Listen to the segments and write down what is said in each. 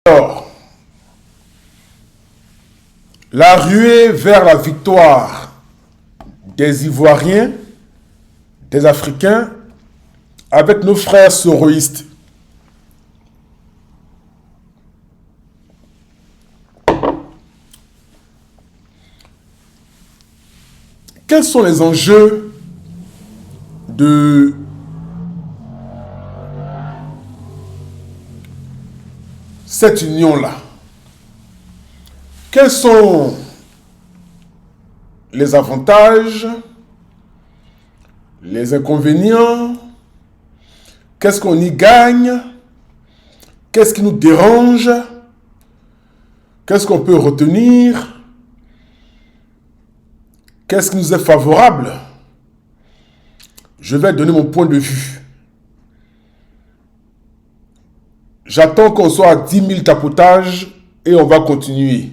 Alors, la ruée vers la victoire des Ivoiriens, des Africains, avec nos frères soroïstes. Quels sont les enjeux de cette union-là? Quels sont les avantages, les inconvénients? Qu'est-ce qu'on y gagne? Qu'est-ce qui nous dérange? Qu'est-ce qu'on peut retenir? Qu'est-ce qui nous est favorable? Je vais donner mon point de vue. J'attends qu'on soit à 10 000 tapotages et on va continuer.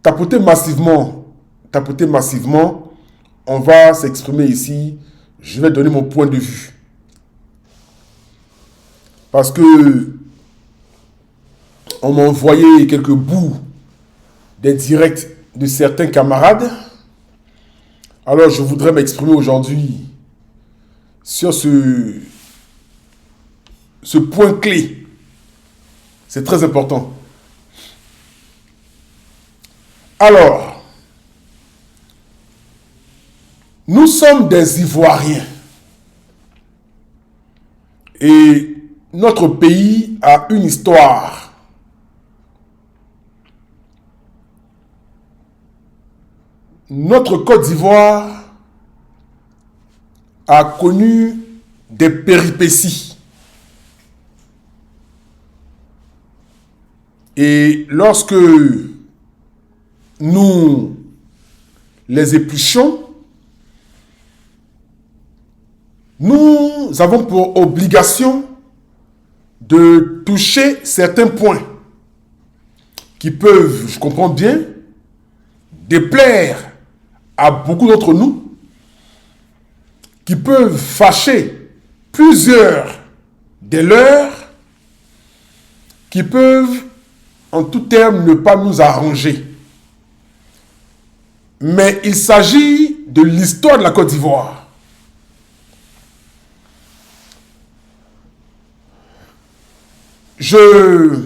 Tapoter massivement. On va s'exprimer ici. Je vais donner mon point de vue. Parce que on m'a envoyé quelques bouts des directs de certains camarades. Alors je voudrais m'exprimer aujourd'hui sur ce point clé. C'est très important. Alors, nous sommes des Ivoiriens. Et notre pays a une histoire. Notre Côte d'Ivoire a connu des péripéties. Et lorsque nous les épluchons, nous avons pour obligation de toucher certains points qui peuvent, je comprends bien, déplaire à beaucoup d'entre nous, qui peuvent fâcher plusieurs des leurs, qui peuvent en tout terme ne pas nous arranger. Mais il s'agit de l'histoire de la Côte d'Ivoire. Je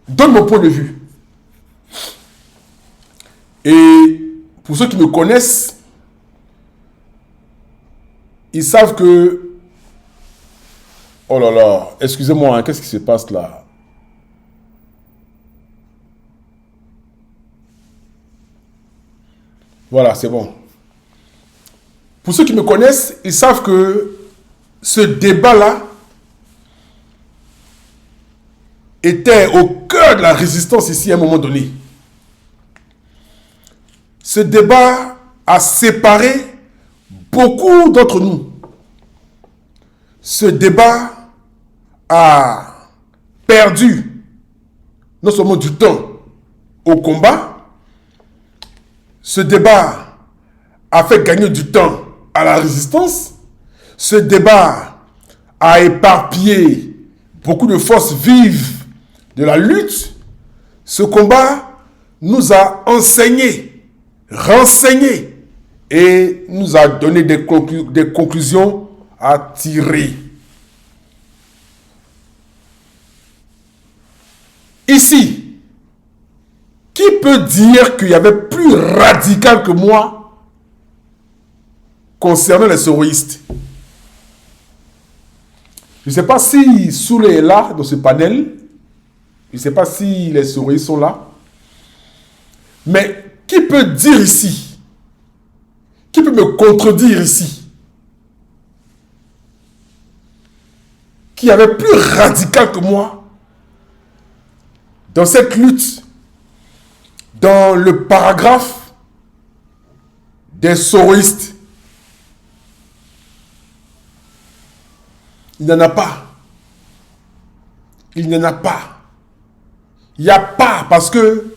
donne mon point de vue. Et pour ceux qui me connaissent, ils savent que... Oh là là, excusez-moi, hein, qu'est-ce qui se passe là? Voilà, c'est bon. Pour ceux qui me connaissent, ils savent que ce débat-là était au cœur de la résistance ici à un moment donné. Ce débat a séparé beaucoup d'entre nous. Ce débat a perdu non seulement du temps au combat, ce débat a fait gagner du temps à la résistance, ce débat a éparpillé beaucoup de forces vives de la lutte. Ce combat nous a enseigné, renseigné et nous a donné des conclusions à tirer. Ici, qui peut dire qu'il y avait plus radical que moi concernant les soroïstes? Je ne sais pas si Soule est là dans ce panel. Je ne sais pas si les soroïstes sont là. Mais qui peut dire ici? Qui peut me contredire ici? Qui avait plus radical que moi dans cette lutte, dans le paragraphe des soroïstes? Il n'y en a pas. Il n'y en a pas. Il n'y a pas parce que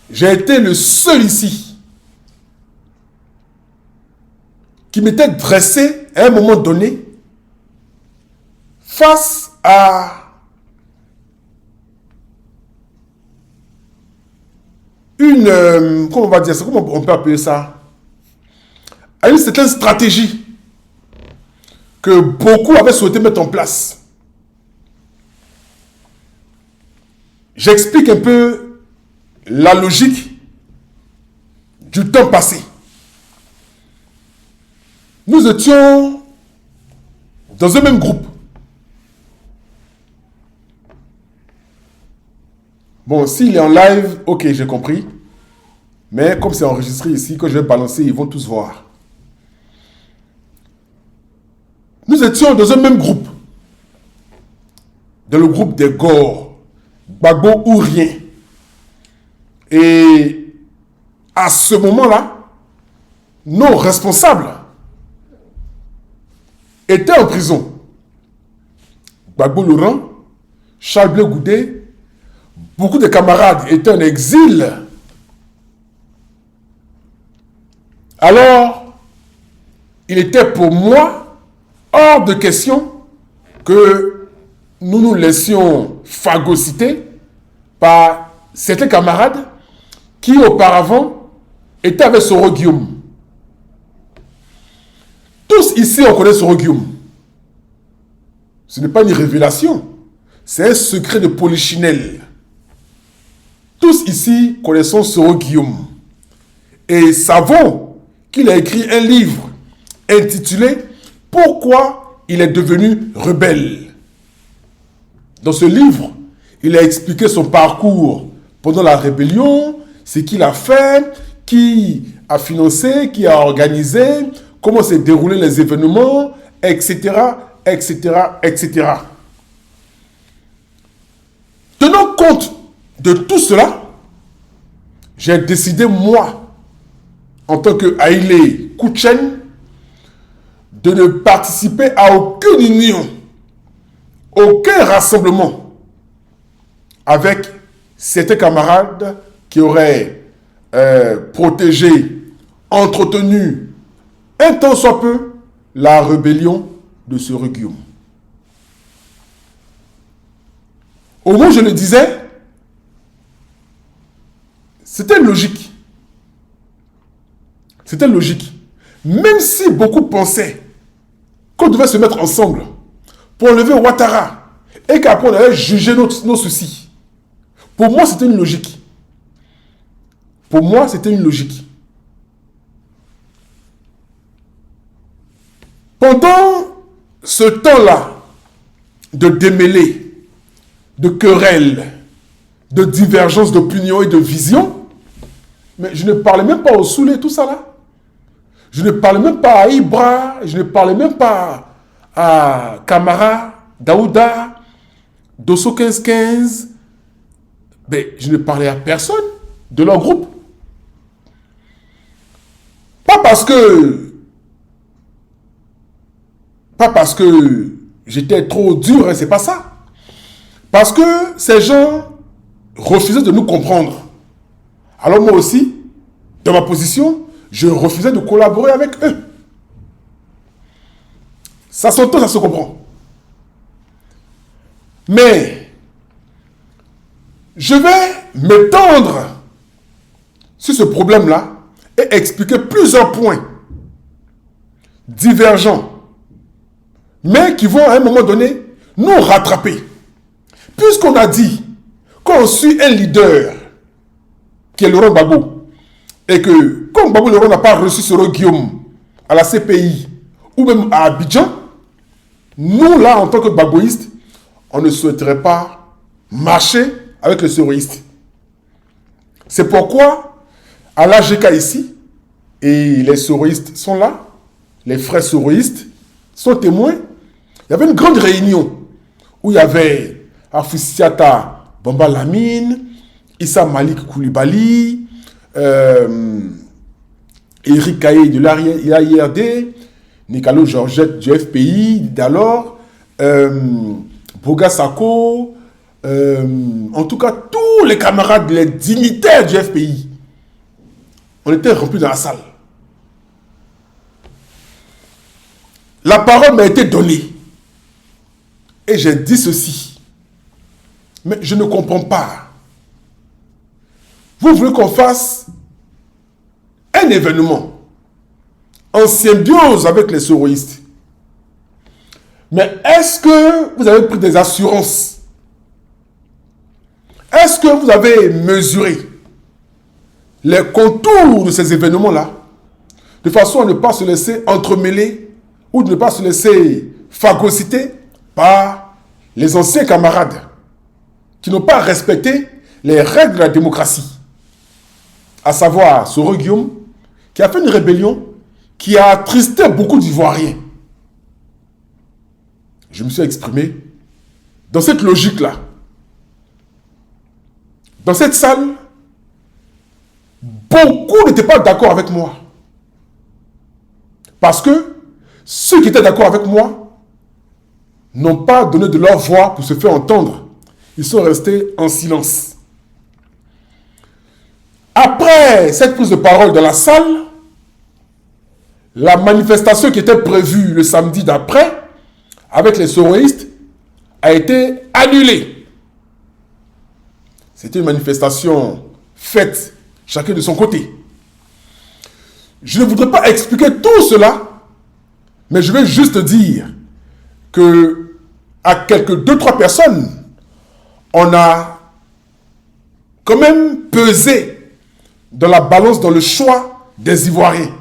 j'ai été le seul ici qui m'était dressé à un moment donné face à comment on va dire ça, comment on peut appeler ça, à une certaine stratégie que beaucoup avaient souhaité mettre en place. J'explique un peu la logique du temps passé. Nous étions dans un même groupe. Bon, s'il est en live, ok, j'ai compris. Mais comme c'est enregistré ici, quand je vais balancer, ils vont tous voir. Nous étions dans un même groupe. Dans le groupe des Gor, Gbagbo ou rien. Et à ce moment-là, nos responsables étaient en prison. Gbagbo Laurent, Charles Blé Goudé, beaucoup de camarades étaient en exil. Alors, il était pour moi hors de question que nous nous laissions phagocyter par certains camarades qui auparavant étaient avec Soro Guillaume. Tous ici, on connaît Soro Guillaume. Ce n'est pas une révélation. C'est un secret de Polichinelle. Tous ici connaissons Soro Guillaume. Et savons qu'il a écrit un livre intitulé « Pourquoi il est devenu rebelle ». Dans ce livre, il a expliqué son parcours pendant la rébellion, ce qu'il a fait, qui a financé, qui a organisé, comment s'est déroulé les événements, etc., etc., etc. Tenant compte de tout cela, j'ai décidé, moi, en tant que Haïlé Kouchen, de ne participer à aucune union, aucun rassemblement avec certains camarades qui auraient protégé, entretenu, un tant soit peu, la rébellion de Soro Guillaume. Au moment où je le disais, c'était logique. C'était logique. Même si beaucoup pensaient qu'on devait se mettre ensemble pour enlever Ouattara et qu'après on allait juger nos soucis. Pour moi, c'était une logique. Pour moi, c'était une logique. Pendant ce temps-là de démêlés, de querelles, de divergences d'opinion et de vision, mais je ne parlais même pas au Soulé, tout ça là. Je ne parlais même pas à Ibra, je ne parlais même pas à Camara, Daouda, Dosso 1515. Mais je ne parlais à personne de leur groupe. Pas parce que j'étais trop dur, hein, c'est pas ça. Parce que ces gens refusaient de nous comprendre. Alors moi aussi, dans ma position, je refusais de collaborer avec eux. Ça s'entend, ça se comprend. Mais je vais m'étendre sur ce problème-là et expliquer plusieurs points divergents, mais qui vont à un moment donné nous rattraper. Puisqu'on a dit qu'on suit un leader qui est Laurent Gbagbo, et que comme Gbagbo Laurent n'a pas reçu Soro Guillaume à la CPI ou même à Abidjan, nous là en tant que Gbagboïstes, on ne souhaiterait pas marcher avec les soroïstes. C'est pourquoi à l'AGK ici, et les soroïstes sont là, les frères soroïstes sont témoins, il y avait une grande réunion où il y avait Afoussiata Bamba Lamine, Issa Malik Koulibaly, Eric Kaye de l'AIRD, Nicalo Georgette du FPI d'alors, Boga Sako, en tout cas tous les camarades, les dignitaires du FPI. On était remplis dans la salle. La parole m'a été donnée. Et j'ai dit ceci. Mais je ne comprends pas. Vous voulez qu'on fasse un événement en symbiose avec les soroïstes. Mais est-ce que vous avez pris des assurances? Est-ce que vous avez mesuré les contours de ces événements-là, de façon à ne pas se laisser entremêler ou de ne pas se laisser phagocyter par les anciens camarades qui n'ont pas respecté les règles de la démocratie, à savoir Soro Guillaume, qui a fait une rébellion qui a attristé beaucoup d'Ivoiriens. Je me suis exprimé dans cette logique-là. Dans cette salle, beaucoup n'étaient pas d'accord avec moi. Parce que ceux qui étaient d'accord avec moi n'ont pas donné de leur voix pour se faire entendre. Ils sont restés en silence. Après cette prise de parole dans la salle, la manifestation qui était prévue le samedi d'après, avec les soroïstes, a été annulée. C'était une manifestation faite chacun de son côté. Je ne voudrais pas expliquer tout cela, mais je vais juste dire que à quelques 2-3 personnes, on a quand même pesé dans la balance dans le choix des Ivoiriens.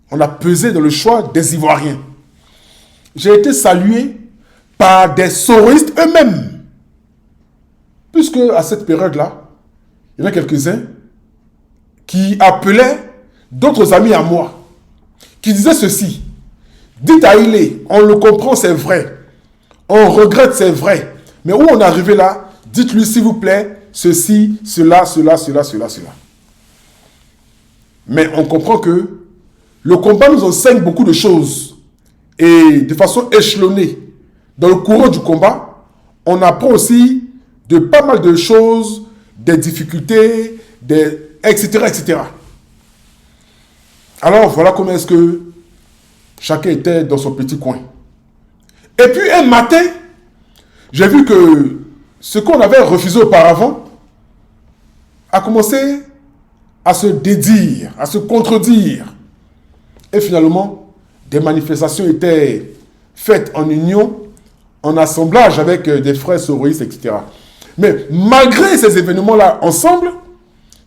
On a pesé dans le choix des Ivoiriens. J'ai été salué par des soroïstes eux-mêmes. Puisque à cette période-là, il y en a quelques-uns qui appelaient d'autres amis à moi, qui disaient ceci: dites à Ilé, on le comprend, c'est vrai. On regrette, c'est vrai. Mais où on est arrivé là, dites-lui s'il vous plaît, ceci, cela. Mais on comprend que le combat nous enseigne beaucoup de choses. Et de façon échelonnée, dans le courant du combat, on apprend aussi de pas mal de choses, des difficultés, etc. Alors voilà comment est-ce que chacun était dans son petit coin. Et puis un matin, j'ai vu que ce qu'on avait refusé auparavant a commencé à se dédire, à se contredire. Et finalement, des manifestations étaient faites en union, en assemblage avec des frères soroïstes, etc. Mais malgré ces événements-là ensemble,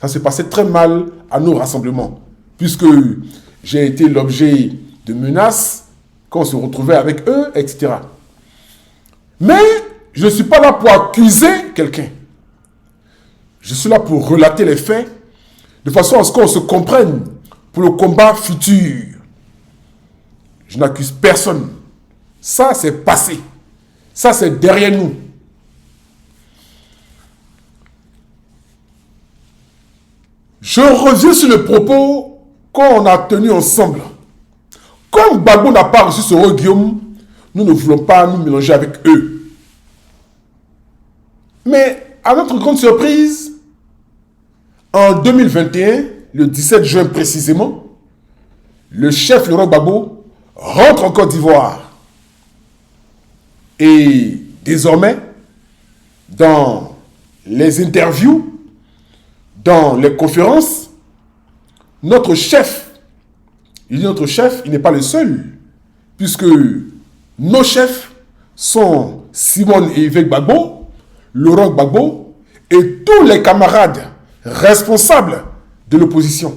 ça s'est passé très mal à nos rassemblements, puisque j'ai été l'objet de menaces quand on se retrouvait avec eux, etc. Mais je ne suis pas là pour accuser quelqu'un. Je suis là pour relater les faits, de façon à ce qu'on se comprenne pour le combat futur. Je n'accuse personne. Ça, c'est passé. Ça, c'est derrière nous. Je reviens sur le propos qu'on a tenu ensemble. Comme Gbagbo n'a pas reçu Soro Guillaume, nous ne voulons pas nous mélanger avec eux. Mais, à notre grande surprise, en 2021, le 17 juin précisément, le chef Laurent Gbagbo rentre en Côte d'Ivoire. Et désormais, dans les interviews, dans les conférences, notre chef, il n'est pas le seul, puisque nos chefs sont Simone et Yves Gbagbo, Laurent Gbagbo et tous les camarades responsables de l'opposition.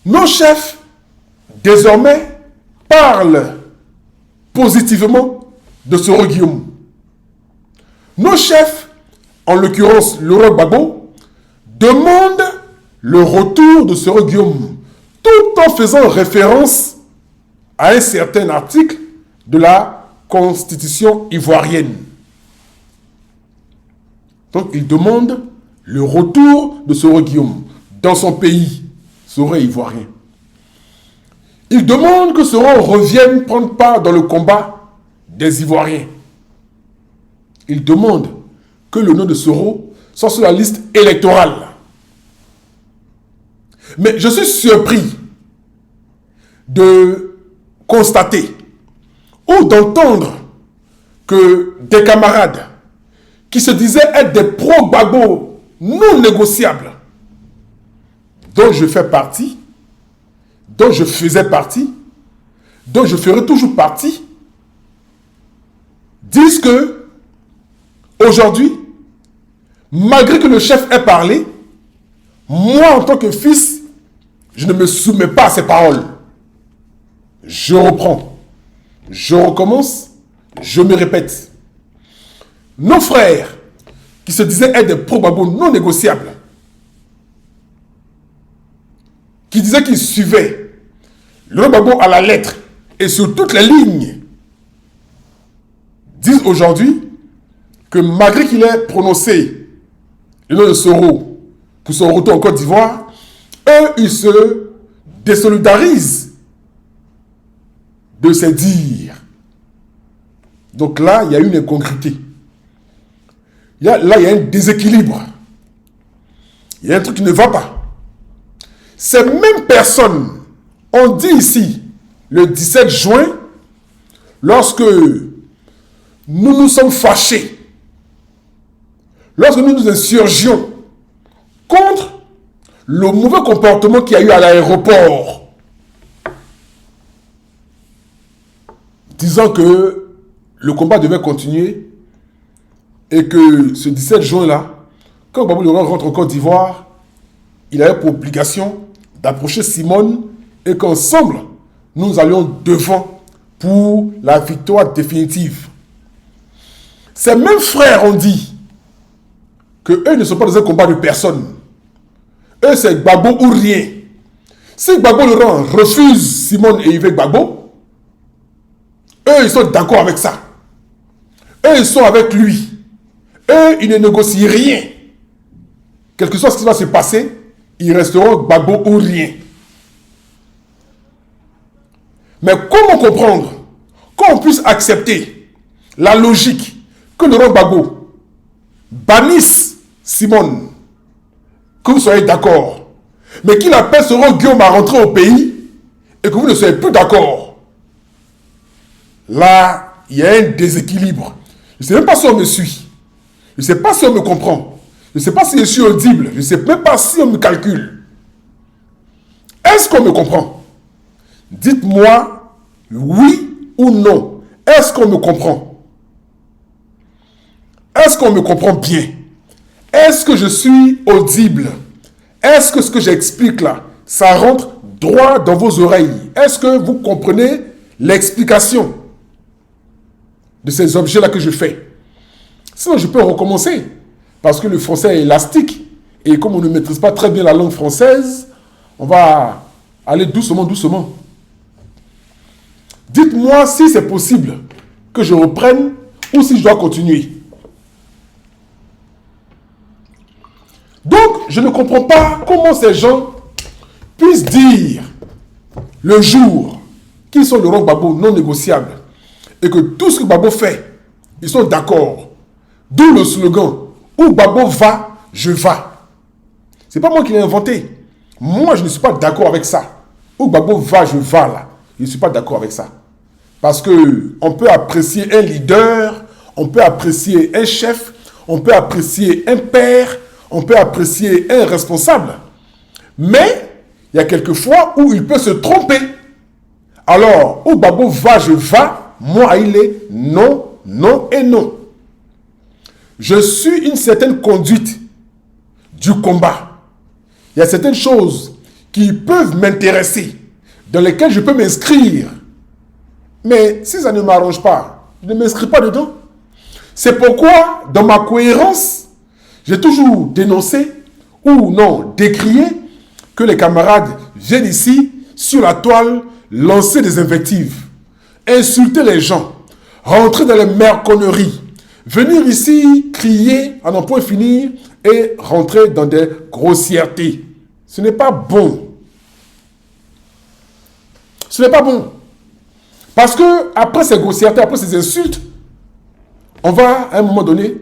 Nos chefs, désormais, parlent positivement de Soro Guillaume. Nos chefs, en l'occurrence Laurent Gbagbo, demandent le retour de Soro Guillaume, tout en faisant référence à un certain article de la Constitution ivoirienne. Donc, ils demandent le retour de Soro Guillaume dans son pays, Soro ivoirien. Ils demandent que Soro revienne prendre part dans le combat des Ivoiriens. Ils demandent que le nom de Soro soit sur la liste électorale. Mais je suis surpris de constater ou d'entendre que des camarades qui se disaient être des pro-Gbagbo non négociables, dont je fais partie, dont je faisais partie, dont je ferai toujours partie, disent que, aujourd'hui, malgré que le chef ait parlé, moi, en tant que fils, je ne me soumets pas à ses paroles. Je reprends, je recommence, je me répète. Nos frères, qui se disaient être des pro-Gbagbo non négociables, qui disaient qu'ils suivaient le Gbagbo à la lettre et sur toutes les lignes, disent aujourd'hui que malgré qu'il ait prononcé le nom de Soro pour son retour en Côte d'Ivoire, eux, ils se désolidarisent de ces dires. Donc là, il y a une incongruité. Là, il y a un déséquilibre. Il y a un truc qui ne va pas. Ces mêmes personnes ont dit ici, le 17 juin, lorsque nous nous sommes fâchés, lorsque nous nous insurgions contre le mauvais comportement qu'il y a eu à l'aéroport, disant que le combat devait continuer et que ce 17 juin-là, quand Gbagbo rentre en Côte d'Ivoire, il avait pour obligation d'approcher Simone et qu'ensemble, nous allions devant pour la victoire définitive. Ces mêmes frères ont dit qu'eux ne sont pas dans un combat de personne. Eux, c'est Gbagbo ou rien. Si Gbagbo Laurent refuse Simone et Yves Gbagbo, eux, ils sont d'accord avec ça. Eux, ils sont avec lui. Eux, ils ne négocient rien. Quel que soit ce qui va se passer, ils resteront Gbagbo ou rien. Mais comment comprendre, qu'on puisse accepter la logique que Laurent Gbagbo bannisse Simone, que vous soyez d'accord, mais qu'il appelle Soro Guillaume à rentrer au pays et que vous ne soyez plus d'accord. Là, il y a un déséquilibre. Je ne sais même pas si on me suit. Je ne sais pas si on me comprend. Je ne sais pas si je suis audible. Je ne sais même pas si on me calcule. Est-ce qu'on me comprend? Dites-moi oui ou non. Est-ce qu'on me comprend? Est-ce qu'on me comprend bien? Est-ce que je suis audible? Est-ce que ce que j'explique là, ça rentre droit dans vos oreilles? Est-ce que vous comprenez l'explication de ces objets-là que je fais? Sinon, je peux recommencer. Parce que le français est élastique. Et comme on ne maîtrise pas très bien la langue française, on va aller doucement, doucement. Dites-moi si c'est possible que je reprenne ou si je dois continuer. Donc, je ne comprends pas comment ces gens puissent dire le jour qu'ils sont Laurent Gbagbo non négociables et que tout ce que Gbagbo fait, ils sont d'accord. D'où le slogan « Où Gbagbo va, je va ». Ce n'est pas moi qui l'ai inventé. Moi, je ne suis pas d'accord avec ça. Où Gbagbo va, je va là. Je ne suis pas d'accord avec ça. Parce qu'on peut apprécier un leader, on peut apprécier un chef, on peut apprécier un père, on peut apprécier un responsable. Mais il y a quelques fois où il peut se tromper. Alors, où Gbagbo va, je va, moi, il est non, non et non. Je suis une certaine conduite du combat. Il y a certaines choses qui peuvent m'intéresser, dans lesquelles je peux m'inscrire. Mais si ça ne m'arrange pas, je ne m'inscris pas dedans. C'est pourquoi, dans ma cohérence, j'ai toujours dénoncé, ou non, décrié, que les camarades viennent ici, sur la toile, lancer des invectives, insulter les gens, rentrer dans les merconneries, venir ici, crier, à n'en point finir, et rentrer dans des grossièretés. Ce n'est pas bon. Ce n'est pas bon. Parce que après ces grossièretés, après ces insultes, on va, à un moment donné,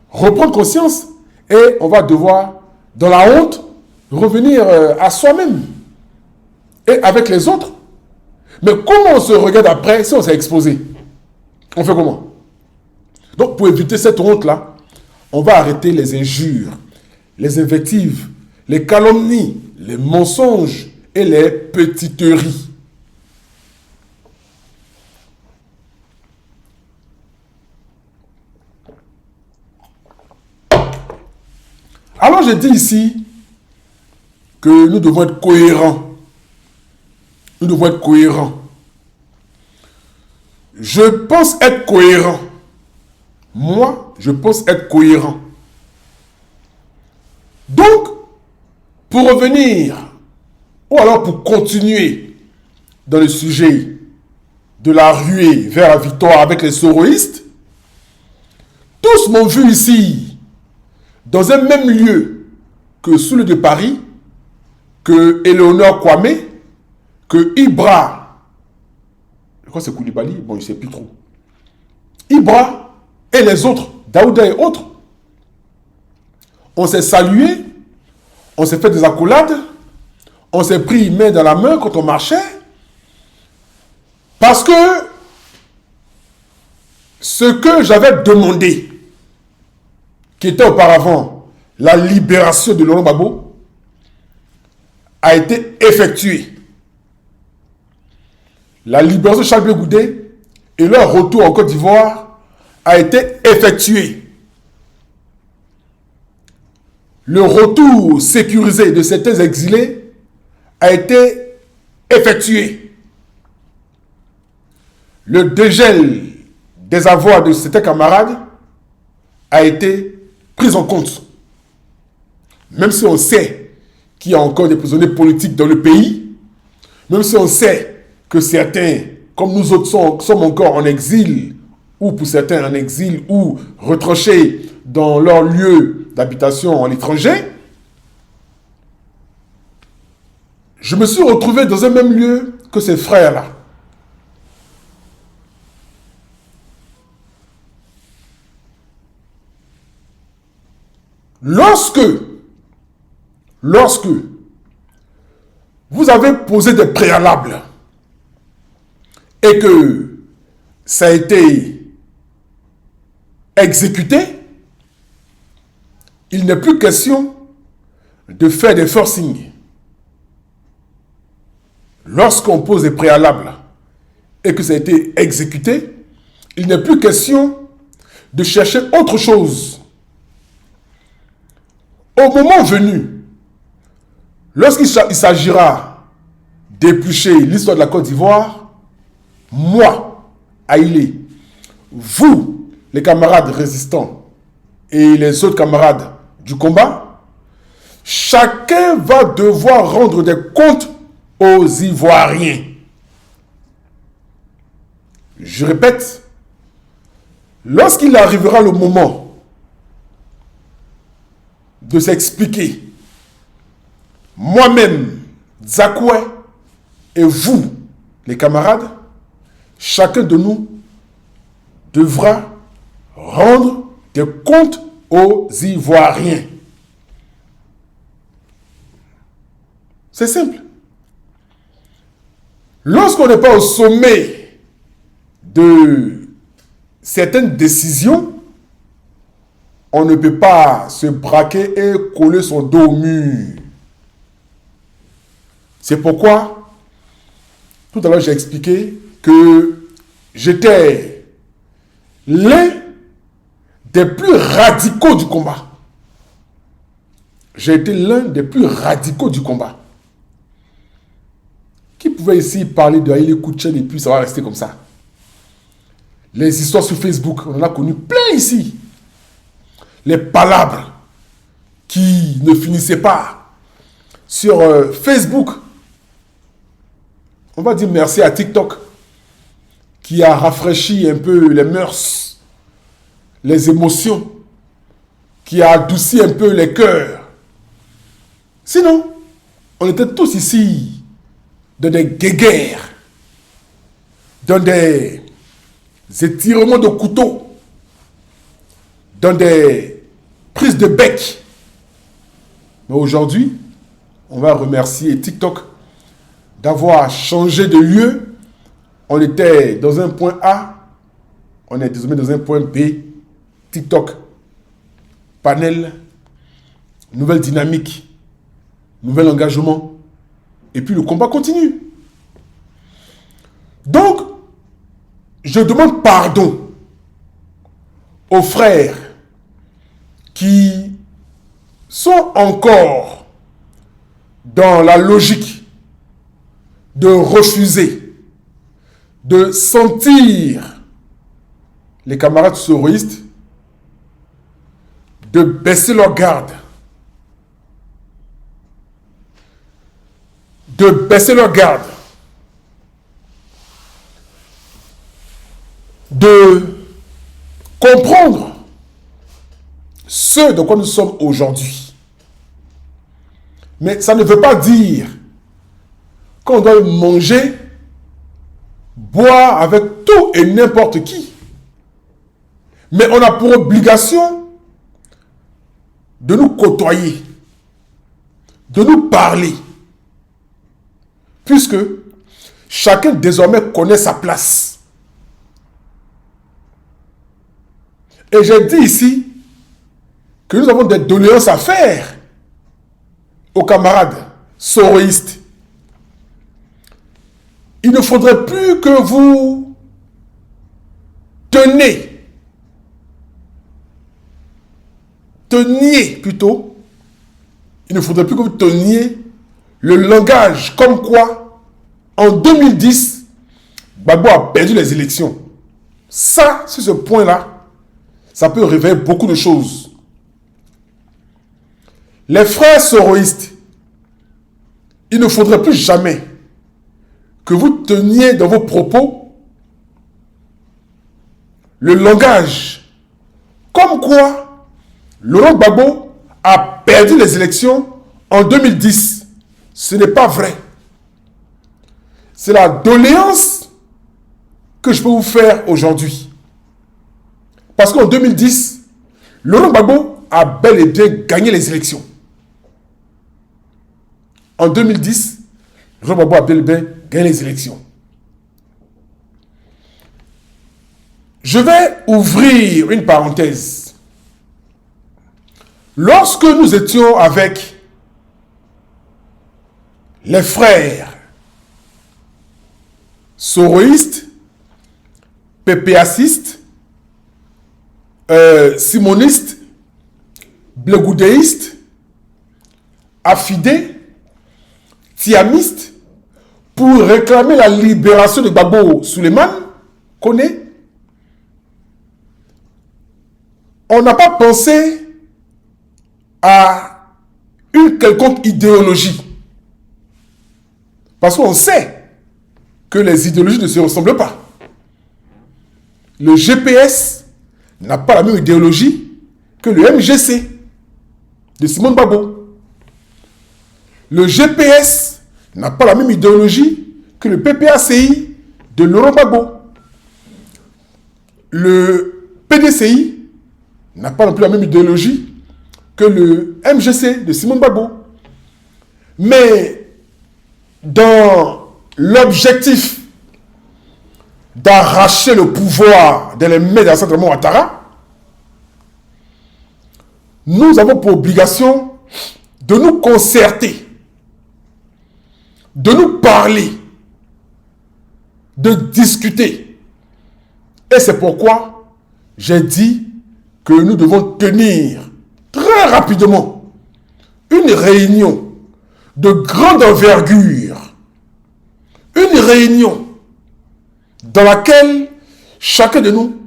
reprendre conscience et on va devoir, dans la honte, revenir à soi-même et avec les autres. Mais comment on se regarde après si on s'est exposé? On fait comment? Donc, pour éviter cette honte-là, On va arrêter les injures, les invectives, les calomnies, les mensonges et les petiteries. Alors je dis ici que nous devons être cohérents. Nous devons être cohérents. Je pense être cohérent. Moi, je pense être cohérent. Donc, pour revenir, ou alors pour continuer dans le sujet de la ruée vers la victoire avec les soroïstes, tous m'ont vu ici, dans un même lieu que Soule de Paris, que Eleonore Kwame, que Ibra, je crois que c'est Koulibaly, bon, je ne sais plus trop. Ibra et les autres, Daouda et autres, on s'est salué, on s'est fait des accolades, on s'est pris main dans la main quand on marchait, parce que ce que j'avais demandé, qui était auparavant la libération de Laurent Gbagbo, a été effectué. La libération de Charles Blé Goudé et leur retour en Côte d'Ivoire a été effectué. Le retour sécurisé de certains exilés a été effectué. Le dégel des avoirs de certains camarades a été pris en compte. Même si on sait qu'il y a encore des prisonniers politiques dans le pays, même si on sait que certains, comme nous autres, sommes encore en exil, ou pour certains en exil, ou retranchés dans leur lieu d'habitation à l'étranger, je me suis retrouvé dans un même lieu que ces frères-là. Lorsque vous avez posé des préalables et que ça a été exécuté, il n'est plus question de faire des forcing. Lorsqu'on pose des préalables et que ça a été exécuté, il n'est plus question de chercher autre chose. Au moment venu, lorsqu'il s'agira d'éplucher l'histoire de la Côte d'Ivoire, moi, Haïlé, vous, les camarades résistants et les autres camarades du combat, chacun va devoir rendre des comptes aux Ivoiriens. Je répète, lorsqu'il arrivera le moment de s'expliquer, moi-même, Zakoué, et vous, les camarades, chacun de nous devra rendre des comptes aux Ivoiriens. C'est simple. Lorsqu'on n'est pas au sommet de certaines décisions, on ne peut pas se braquer et coller son dos au mur. C'est pourquoi, tout à l'heure, j'ai expliqué que j'étais l'un des plus radicaux du combat. J'ai été l'un des plus radicaux du combat. Qui pouvait ici parler de Haïlé Koutchen et puis ça va rester comme ça? Les histoires sur Facebook, on en a connu plein ici. Les palabres qui ne finissaient pas sur Facebook. On va dire merci à TikTok qui a rafraîchi un peu les mœurs, les émotions, qui a adouci un peu les cœurs. Sinon, on était tous ici dans des guéguerres, dans des étirements de couteau, dans des prises de bec. Mais aujourd'hui, on va remercier TikTok d'avoir changé de lieu. On était dans un point A, on est désormais dans un point B. TikTok panel, nouvelle dynamique, nouvel engagement. Et puis le combat continue. Donc, je demande pardon aux frères qui sont encore dans la logique de refuser, de sentir les camarades soroïstes, de baisser leur garde, de comprendre ce de quoi nous sommes aujourd'hui. Mais ça ne veut pas dire qu'on doit manger, boire avec tout et n'importe qui. Mais on a pour obligation de nous côtoyer, de nous parler, puisque chacun désormais connaît sa place. Et j'ai dit ici que nous avons des doléances à faire aux camarades soroïstes. Il ne faudrait plus que vous teniez plutôt, il ne faudrait plus que vous teniez le langage comme quoi, en 2010, Gbagbo a perdu les élections. Ça, sur ce point-là, ça peut révéler beaucoup de choses. Les frères soroïstes, il ne faudrait plus jamais que vous teniez dans vos propos le langage comme quoi Laurent Gbagbo a perdu les élections en 2010. Ce n'est pas vrai. C'est la doléance que je peux vous faire aujourd'hui. Parce qu'en 2010, Laurent Gbagbo a bel et bien gagné les élections. En 2010, Laurent Gbagbo a bel et bien gagné les élections. Je vais ouvrir une parenthèse. Lorsque nous étions avec les frères soroïstes, PPAcistes, simonistes, blegoudéistes, affidés, tiamistes, pour réclamer la libération de Gbagbo Souleymane, Koné, on n'a pas pensé à une quelconque idéologie. Parce qu'on sait que les idéologies ne se ressemblent pas. Le GPS n'a pas la même idéologie que le MGC de Simone Gbagbo. Le GPS n'a pas la même idéologie que le PPACI de Laurent Gbagbo. Le PDCI n'a pas non plus la même idéologie que le MGC de Simone Gbagbo. Mais dans l'objectif d'arracher le pouvoir dans les mains d'Alassane Ouattara, nous avons pour obligation de nous concerter, de nous parler, de discuter. Et c'est pourquoi j'ai dit que nous devons tenir très rapidement une réunion de grande envergure, une réunion dans laquelle chacun de nous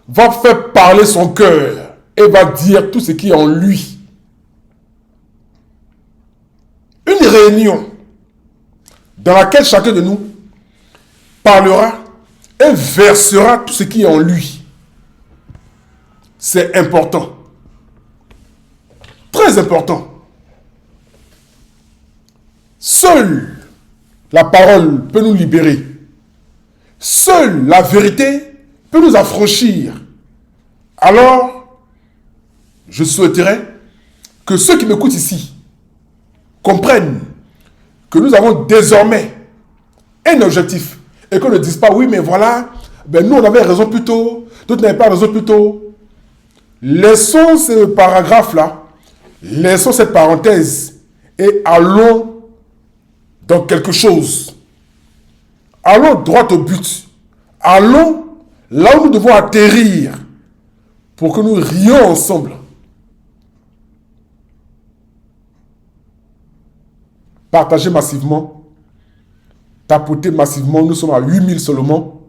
va faire parler son cœur et va dire tout ce qui est en lui. Une réunion dans laquelle chacun de nous parlera et versera tout ce qui est en lui. C'est important. Très important. Seule la parole peut nous libérer. Seule la vérité peut nous affranchir. Alors, je souhaiterais que ceux qui m'écoutent ici comprennent que nous avons désormais un objectif et qu'on ne dise pas oui mais voilà, ben nous on avait raison plus tôt, d'autres n'avaient pas raison plus tôt. Laissons ce paragraphe-là, laissons cette parenthèse et allons dans quelque chose. Allons droit au but. Allons là où nous devons atterrir pour que nous rions ensemble. Partagez massivement. Tapotez massivement. Nous sommes à 8000 seulement.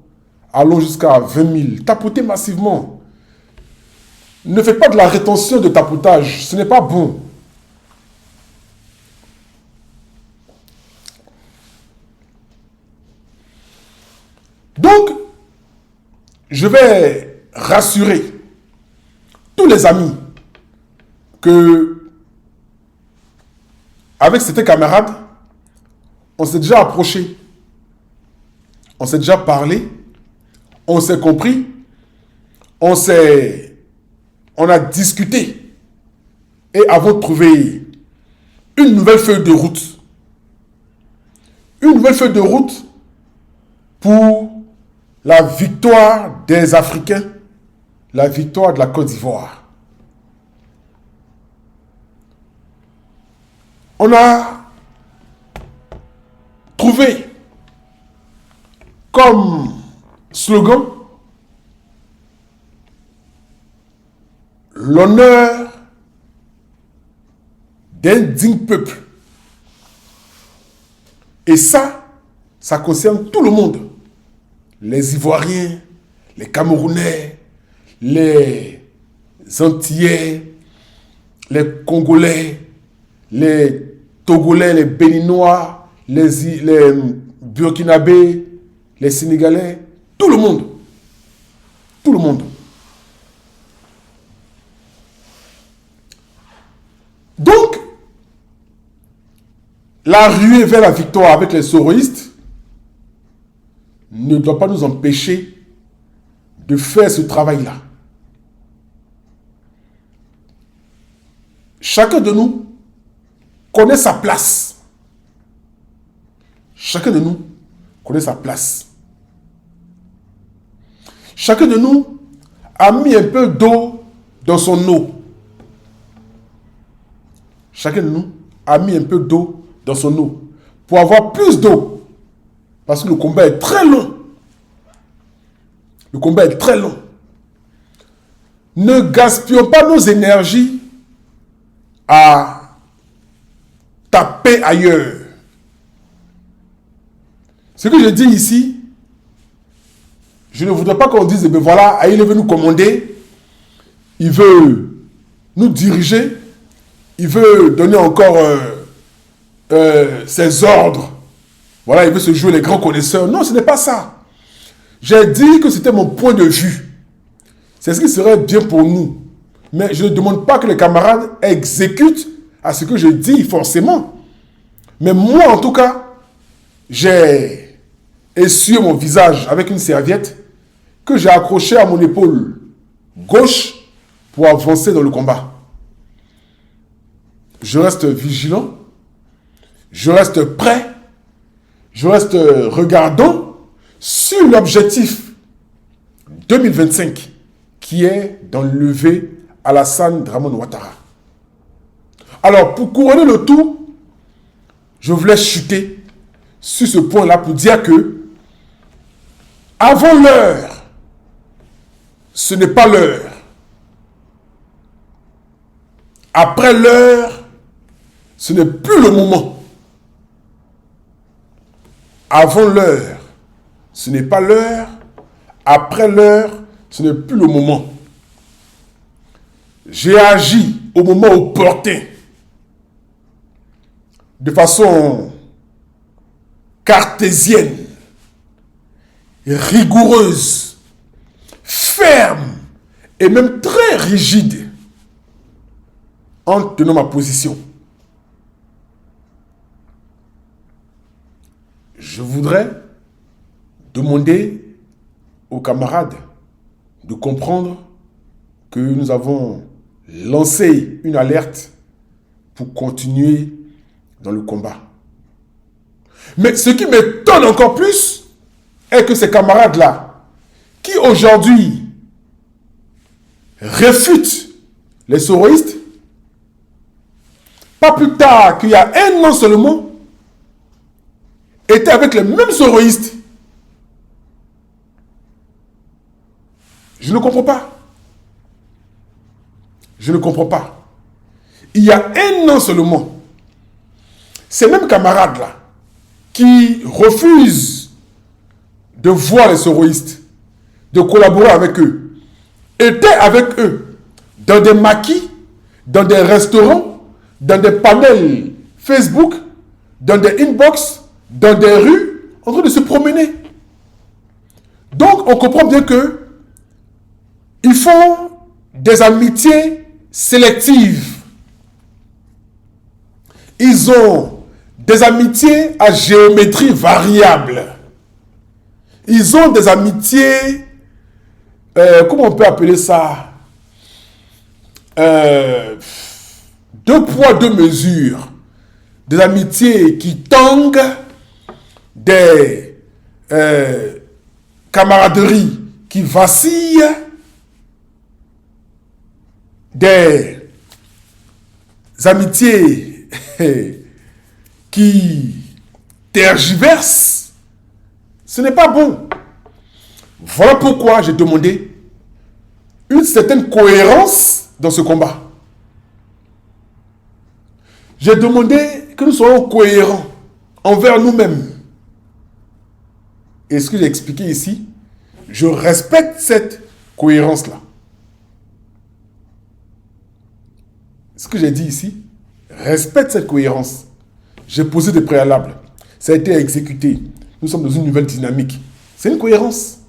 Allons jusqu'à 20 000. Tapotez massivement. Ne faites pas de la rétention de tapotage. Ce n'est pas bon. Donc, je vais rassurer tous les amis que, avec certains camarades, on s'est déjà approché, on s'est déjà parlé, on s'est compris, on a discuté et avons trouvé une nouvelle feuille de route. Une nouvelle feuille de route pour la victoire des Africains, la victoire de la Côte d'Ivoire. On a trouvé comme slogan l'honneur d'un digne peuple. Et ça concerne tout le monde. Les Ivoiriens, les Camerounais, les Antillais, les Congolais, les Togolais, les Béninois, les Burkinabés, les Sénégalais, tout le monde. Tout le monde. Donc, la ruée vers la victoire avec les soroïstes ne doit pas nous empêcher de faire ce travail-là. Chacun de nous connaît sa place. Chacun de nous connaît sa place. Chacun de nous a mis un peu d'eau dans son eau. Chacun de nous a mis un peu d'eau dans son eau pour avoir plus d'eau. Parce que le combat est très long. Le combat est très long. Ne gaspillons pas nos énergies à taper ailleurs. Ce que je dis ici, je ne voudrais pas qu'on dise, ben voilà, il veut nous commander, il veut nous diriger, il veut donner encore ses ordres. Voilà, il veut se jouer les grands connaisseurs. Non, ce n'est pas ça. J'ai dit que c'était mon point de vue. C'est ce qui serait bien pour nous. Mais je ne demande pas que les camarades exécutent à ce que je dis, forcément. Mais moi, en tout cas, j'ai essuyé mon visage avec une serviette que j'ai accrochée à mon épaule gauche pour avancer dans le combat. Je reste vigilant. Je reste prêt. Je reste regardant sur l'objectif 2025 qui est d'enlever Alassane Dramane Ouattara. Alors, pour couronner le tout, je voulais chuter sur ce point-là pour dire que avant l'heure, ce n'est pas l'heure. Après l'heure, ce n'est plus le moment. Avant l'heure, ce n'est pas l'heure. Après l'heure, ce n'est plus le moment. J'ai agi au moment opportun, de façon cartésienne, rigoureuse, ferme et même très rigide, en tenant ma position. Je voudrais demander aux camarades de comprendre que nous avons lancé une alerte pour continuer dans le combat. Mais ce qui m'étonne encore plus est que ces camarades-là, qui aujourd'hui réfute les soroïstes, pas plus tard qu'il y a 1 an seulement, était avec les mêmes soroïstes. Je ne comprends pas. Je ne comprends pas. Il y a 1 an seulement, ces mêmes camarades-là, qui refusent de voir les soroïstes, de collaborer avec eux, étaient avec eux dans des maquis, dans des restaurants, dans des panels Facebook, dans des inbox, dans des rues, en train de se promener. Donc, on comprend bien que ils font des amitiés sélectives. Ils ont des amitiés à géométrie variable. Ils ont des amitiés, comment on peut appeler ça? 2 poids, 2 mesures. Des amitiés qui tanguent, des camaraderies qui vacillent, des amitiés qui tergiversent. Ce n'est pas bon. Voilà pourquoi j'ai demandé une certaine cohérence dans ce combat. J'ai demandé que nous soyons cohérents envers nous-mêmes. Et ce que j'ai expliqué ici, je respecte cette cohérence-là. Ce que j'ai dit ici, respecte cette cohérence. J'ai posé des préalables. Ça a été exécuté. Nous sommes dans une nouvelle dynamique. C'est une cohérence.